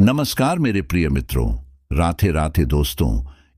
नमस्कार मेरे प्रिय मित्रों, राधे राधे दोस्तों।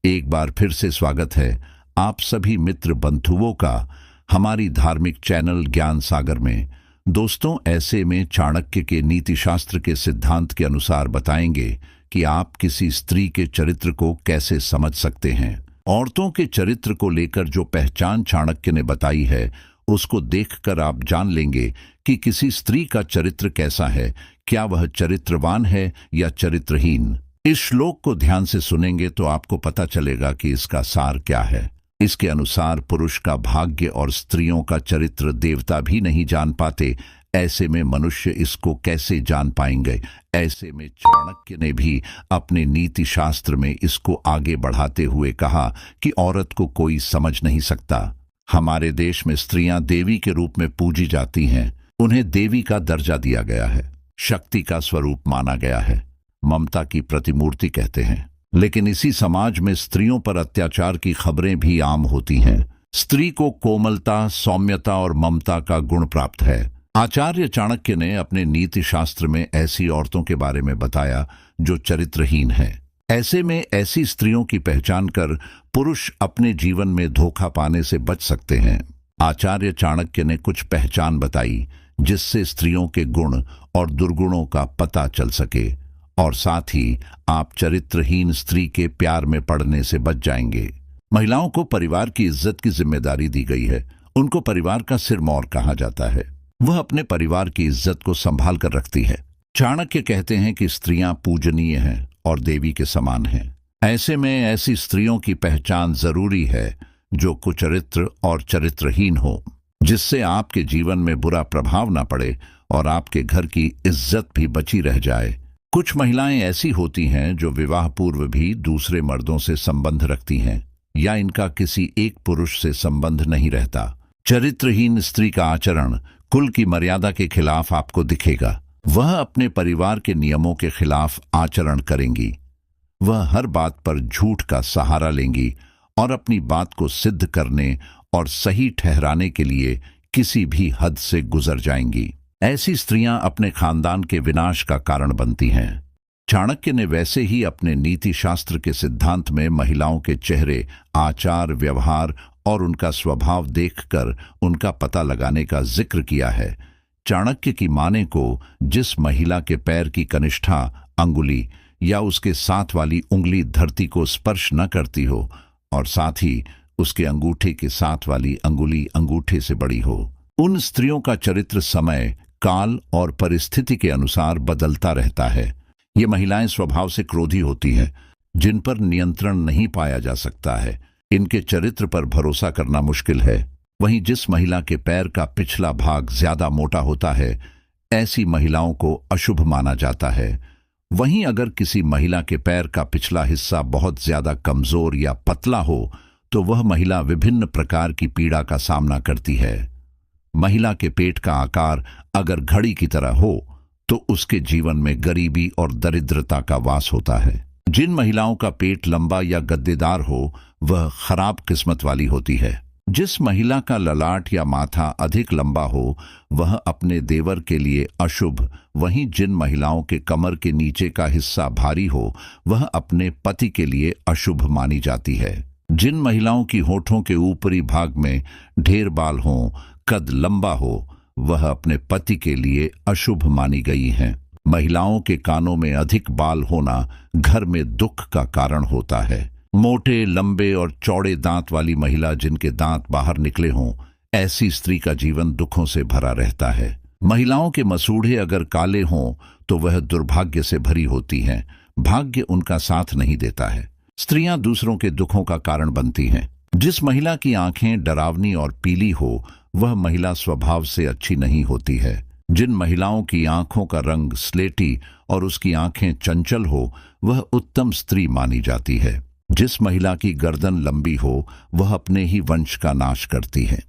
एक बार फिर से स्वागत है आप सभी मित्र बंधुओं का हमारी धार्मिक चैनल ज्ञान सागर में। दोस्तों, ऐसे में चाणक्य के नीति शास्त्र के सिद्धांत के अनुसार बताएंगे कि आप किसी स्त्री के चरित्र को कैसे समझ सकते हैं। औरतों के चरित्र को लेकर जो पहचान चाणक्य ने बताई है, उसको देखकर आप जान लेंगे कि किसी स्त्री का चरित्र कैसा है, क्या वह चरित्रवान है या चरित्रहीन। इस श्लोक को ध्यान से सुनेंगे तो आपको पता चलेगा कि इसका सार क्या है। इसके अनुसार पुरुष का भाग्य और स्त्रियों का चरित्र देवता भी नहीं जान पाते, ऐसे में मनुष्य इसको कैसे जान पाएंगे। ऐसे में चाणक्य ने भी अपने नीति शास्त्र में इसको आगे बढ़ाते हुए कहा कि औरत को कोई समझ नहीं सकता। हमारे देश में स्त्रियां देवी के रूप में पूजी जाती हैं, उन्हें देवी का दर्जा दिया गया है, शक्ति का स्वरूप माना गया है, ममता की प्रतिमूर्ति कहते हैं। लेकिन इसी समाज में स्त्रियों पर अत्याचार की खबरें भी आम होती हैं। स्त्री को कोमलता, सौम्यता और ममता का गुण प्राप्त है। आचार्य चाणक्य ने अपने नीति शास्त्र में ऐसी औरतों के बारे में बताया जो चरित्रहीन है। ऐसे में ऐसी स्त्रियों की पहचान कर पुरुष अपने जीवन में धोखा पाने से बच सकते हैं। आचार्य चाणक्य ने कुछ पहचान बताई जिससे स्त्रियों के गुण और दुर्गुणों का पता चल सके, और साथ ही आप चरित्रहीन स्त्री के प्यार में पड़ने से बच जाएंगे। महिलाओं को परिवार की इज्जत की जिम्मेदारी दी गई है। उनको परिवार का सिरमौर कहा जाता है। वह अपने परिवार की इज्जत को संभाल कर रखती है। चाणक्य कहते हैं कि स्त्रियां पूजनीय हैं और देवी के समान हैं। ऐसे में ऐसी स्त्रियों की पहचान जरूरी है जो कुचरित्र और चरित्रहीन हो, जिससे आपके जीवन में बुरा प्रभाव न पड़े और आपके घर की इज्जत भी बची रह जाए। कुछ महिलाएं ऐसी होती हैं जो विवाह पूर्व भी दूसरे मर्दों से संबंध रखती हैं, या इनका किसी एक पुरुष से संबंध नहीं रहता। चरित्रहीन स्त्री का आचरण कुल की मर्यादा के खिलाफ आपको दिखेगा। वह अपने परिवार के नियमों के खिलाफ आचरण करेंगी। वह हर बात पर झूठ का सहारा लेंगी और अपनी बात को सिद्ध करने और सही ठहराने के लिए किसी भी हद से गुजर जाएंगी। ऐसी स्त्रियां अपने खानदान के विनाश का कारण बनती हैं। चाणक्य ने वैसे ही अपने नीति शास्त्र के सिद्धांत में महिलाओं के चेहरे, आचार, व्यवहार और उनका स्वभाव देखकर उनका पता लगाने का जिक्र किया है। चाणक्य की माने को जिस महिला के पैर की कनिष्ठा अंगुली या उसके साथ वाली उंगली धरती को स्पर्श न करती हो और साथ ही उसके अंगूठे के साथ वाली अंगुली अंगूठे से बड़ी हो, उन स्त्रियों का चरित्र समय, काल और परिस्थिति के अनुसार बदलता रहता है। ये महिलाएं स्वभाव से क्रोधी होती हैं, जिन पर नियंत्रण नहीं पाया जा सकता है। इनके चरित्र पर भरोसा करना मुश्किल है। वहीं जिस महिला के पैर का पिछला भाग ज्यादा मोटा होता है, ऐसी महिलाओं को अशुभ माना जाता है। वहीं अगर किसी महिला के पैर का पिछला हिस्सा बहुत ज्यादा कमजोर या पतला हो तो वह महिला विभिन्न प्रकार की पीड़ा का सामना करती है। महिला के पेट का आकार अगर घड़ी की तरह हो तो उसके जीवन में गरीबी और दरिद्रता का वास होता है। जिन महिलाओं का पेट लंबा या गद्देदार हो वह खराब किस्मत वाली होती है। जिस महिला का ललाट या माथा अधिक लंबा हो वह अपने देवर के लिए अशुभ। वहीं जिन महिलाओं के कमर के नीचे का हिस्सा भारी हो वह अपने पति के लिए अशुभ मानी जाती है। जिन महिलाओं की होठों के ऊपरी भाग में ढेर बाल हों, कद लंबा हो, वह अपने पति के लिए अशुभ मानी गई हैं। महिलाओं के कानों में अधिक बाल होना घर में दुख का कारण होता है। मोटे, लंबे और चौड़े दांत वाली महिला जिनके दांत बाहर निकले हों, ऐसी स्त्री का जीवन दुखों से भरा रहता है। महिलाओं के मसूड़े अगर काले हों तो वह दुर्भाग्य से भरी होती हैं। भाग्य उनका साथ नहीं देता है। स्त्रियां दूसरों के दुखों का कारण बनती हैं। जिस महिला की आंखें डरावनी और पीली हो वह महिला स्वभाव से अच्छी नहीं होती है। जिन महिलाओं की आंखों का रंग स्लेटी और उसकी आंखें चंचल हो वह उत्तम स्त्री मानी जाती है। जिस महिला की गर्दन लंबी हो वह अपने ही वंश का नाश करती है।